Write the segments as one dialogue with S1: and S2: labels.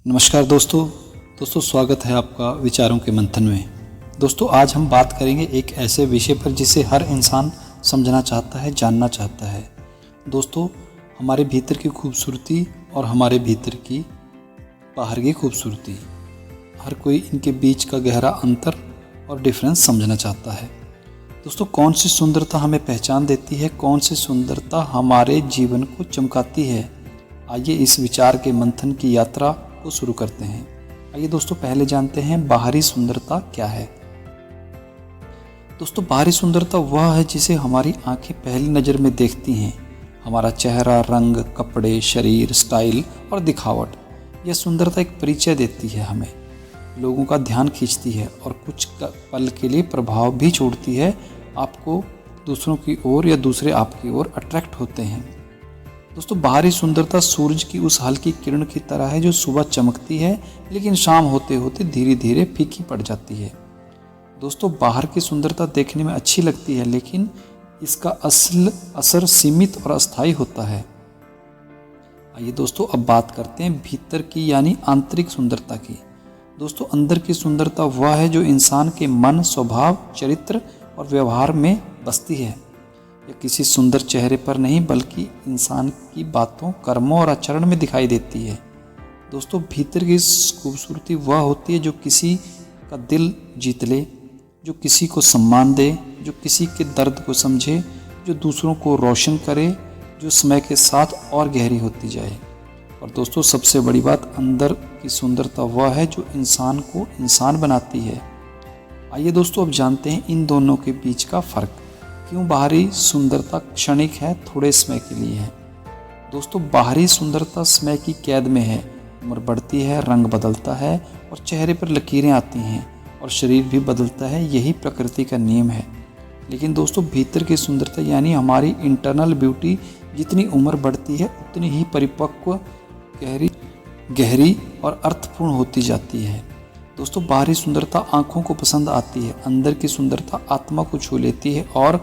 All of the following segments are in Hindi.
S1: नमस्कार दोस्तों स्वागत है आपका विचारों के मंथन में। दोस्तों आज हम बात करेंगे एक ऐसे विषय पर जिसे हर इंसान समझना चाहता है, जानना चाहता है। दोस्तों हमारे भीतर की खूबसूरती और हमारे भीतर की बाहर की खूबसूरती, हर कोई इनके बीच का गहरा अंतर और डिफरेंस समझना चाहता है। दोस्तों कौन सी सुंदरता हमें पहचान देती है, कौन सी सुंदरता हमारे जीवन को चमकाती है, आइए इस विचार के मंथन की यात्रा को शुरू करते हैं। आइए दोस्तों पहले जानते हैं बाहरी सुंदरता क्या है। दोस्तों बाहरी सुंदरता वह है जिसे हमारी आंखें पहली नज़र में देखती हैं। हमारा चेहरा, रंग, कपड़े, शरीर, स्टाइल और दिखावट, यह सुंदरता एक परिचय देती है, हमें लोगों का ध्यान खींचती है और कुछ पल के लिए प्रभाव भी छोड़ती है। आपको दूसरों की ओर या दूसरे आपकी ओर अट्रैक्ट होते हैं। दोस्तों बाहरी सुंदरता सूरज की उस हल्की किरण की तरह है जो सुबह चमकती है लेकिन शाम होते होते धीरे धीरे फीकी पड़ जाती है। दोस्तों बाहर की सुंदरता देखने में अच्छी लगती है लेकिन इसका असल असर सीमित और अस्थायी होता है। आइए दोस्तों अब बात करते हैं भीतर की यानी आंतरिक सुंदरता की। दोस्तों अंदर की सुंदरता वह है जो इंसान के मन, स्वभाव, चरित्र और व्यवहार में बसती है। यह किसी सुंदर चेहरे पर नहीं बल्कि इंसान की बातों, कर्मों और आचरण में दिखाई देती है। दोस्तों भीतर की खूबसूरती वह होती है जो किसी का दिल जीत ले, जो किसी को सम्मान दे, जो किसी के दर्द को समझे, जो दूसरों को रोशन करे, जो समय के साथ और गहरी होती जाए। और दोस्तों सबसे बड़ी बात, अंदर की सुंदरता वह है जो इंसान को इंसान बनाती है। आइए दोस्तों अब जानते हैं इन दोनों के बीच का फ़र्क। क्यों बाहरी सुंदरता क्षणिक है, थोड़े समय के लिए है। दोस्तों बाहरी सुंदरता समय की कैद में है। उम्र बढ़ती है, रंग बदलता है और चेहरे पर लकीरें आती हैं और शरीर भी बदलता है, यही प्रकृति का नियम है। लेकिन दोस्तों भीतर की सुंदरता यानी हमारी इंटरनल ब्यूटी, जितनी उम्र बढ़ती है उतनी ही परिपक्व, गहरी और अर्थपूर्ण होती जाती है। दोस्तों बाहरी सुंदरता आंखों को पसंद आती है, अंदर की सुंदरता आत्मा को छू लेती है और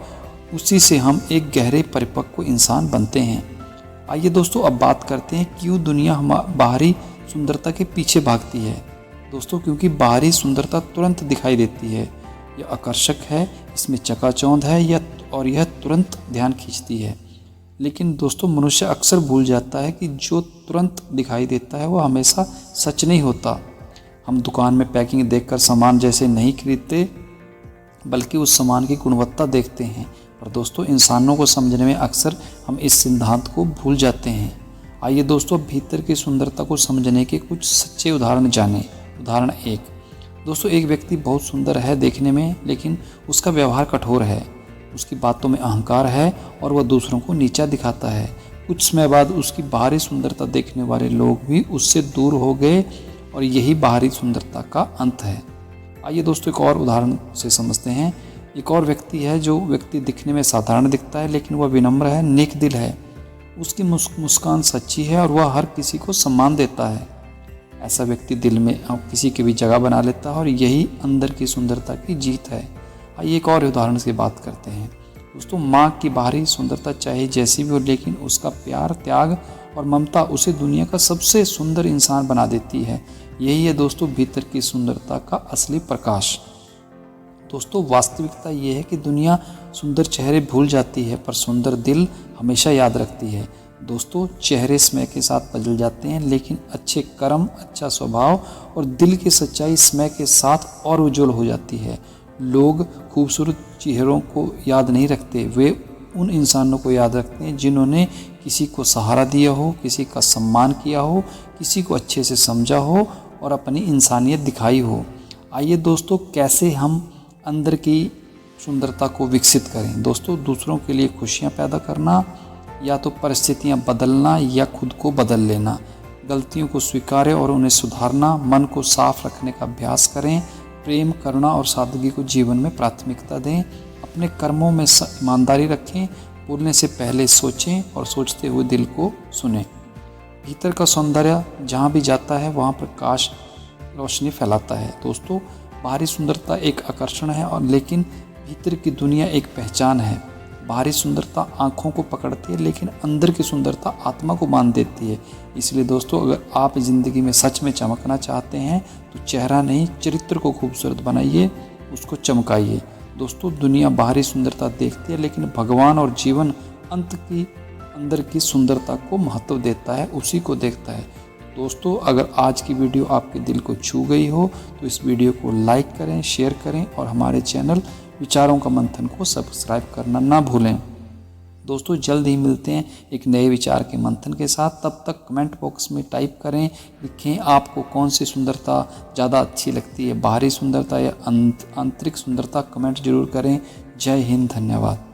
S1: उसी से हम एक गहरे परिपक्व इंसान बनते हैं। आइए दोस्तों अब बात करते हैं क्यों दुनिया बाहरी सुंदरता के पीछे भागती है। दोस्तों क्योंकि बाहरी सुंदरता तुरंत दिखाई देती है, यह आकर्षक है, इसमें चकाचौंध है और यह तुरंत ध्यान खींचती है। लेकिन दोस्तों मनुष्य अक्सर भूल जाता है कि जो तुरंत दिखाई देता है वह हमेशा सच नहीं होता। हम दुकान में पैकिंग देखकर सामान जैसे नहीं खरीदते बल्कि उस सामान की गुणवत्ता देखते हैं। और दोस्तों इंसानों को समझने में अक्सर हम इस सिद्धांत को भूल जाते हैं। आइए दोस्तों भीतर की सुंदरता को समझने के कुछ सच्चे उदाहरण जानें। उदाहरण 1। दोस्तों एक व्यक्ति बहुत सुंदर है देखने में लेकिन उसका व्यवहार कठोर है, उसकी बातों में अहंकार है और वह दूसरों को नीचा दिखाता है। कुछ समय बाद उसकी बाहरी सुंदरता देखने वाले लोग भी उससे दूर हो गए और यही बाहरी सुंदरता का अंत है। आइए दोस्तों एक और उदाहरण से समझते हैं। एक और व्यक्ति है जो व्यक्ति दिखने में साधारण दिखता है लेकिन वह विनम्र है, नेक दिल है, उसकी मुस्कान सच्ची है और वह हर किसी को सम्मान देता है। ऐसा व्यक्ति दिल में किसी की भी जगह बना लेता है और यही अंदर की सुंदरता की जीत है। आइए एक और उदाहरण से बात करते हैं। दोस्तों माँ की बाहरी सुंदरता चाहे जैसी भी हो लेकिन उसका प्यार, त्याग और ममता उसे दुनिया का सबसे सुंदर इंसान बना देती है। यही है दोस्तों भीतर की सुंदरता का असली प्रकाश। दोस्तों वास्तविकता ये है कि दुनिया सुंदर चेहरे भूल जाती है पर सुंदर दिल हमेशा याद रखती है। दोस्तों चेहरे समय के साथ बदल जाते हैं लेकिन अच्छे कर्म, अच्छा स्वभाव और दिल की सच्चाई समय के साथ और उज्जवल हो जाती है। लोग खूबसूरत चेहरों को याद नहीं रखते, वे उन इंसानों को याद रखते हैं जिन्होंने किसी को सहारा दिया हो, किसी का सम्मान किया हो, किसी को अच्छे से समझा हो और अपनी इंसानियत दिखाई हो। आइए दोस्तों कैसे हम अंदर की सुंदरता को विकसित करें। दोस्तों दूसरों के लिए खुशियाँ पैदा करना, या तो परिस्थितियाँ बदलना या खुद को बदल लेना। गलतियों को स्वीकारें और उन्हें सुधारना, मन को साफ रखने का अभ्यास करें, प्रेम, करुणा और सादगी को जीवन में प्राथमिकता दें, अपने कर्मों में ईमानदारी रखें, बोलने से पहले सोचें और सोचते हुए दिल को सुनें। भीतर का सौंदर्य जहाँ भी जाता है वहाँ प्रकाश रोशनी फैलाता है। दोस्तों बाहरी सुंदरता एक आकर्षण है और लेकिन भीतर की दुनिया एक पहचान है। बाहरी सुंदरता आँखों को पकड़ती है, लेकिन अंदर की सुंदरता आत्मा को बांध देती है। इसलिए दोस्तों, अगर आप ज़िंदगी में सच में चमकना चाहते हैं तो चेहरा नहीं, चरित्र को खूबसूरत बनाइए, उसको चमकाइए। दोस्तों, दुनिया बाहरी सुंदरता देखती है, लेकिन भगवान और जीवन अंदर की सुंदरता को महत्व देता है, उसी को देखता है। दोस्तों, अगर आज की वीडियो आपके दिल को छू गई हो तो इस वीडियो को लाइक करें, शेयर करें और हमारे चैनल विचारों का मंथन को सब्सक्राइब करना ना भूलें। दोस्तों, जल्द ही मिलते हैं एक नए विचार के मंथन के साथ। तब तक कमेंट बॉक्स में टाइप करें, लिखें आपको कौन सी सुंदरता ज़्यादा अच्छी लगती है, बाहरी सुंदरता या आंतरिक सुंदरता। कमेंट जरूर करें। जय हिंद, धन्यवाद।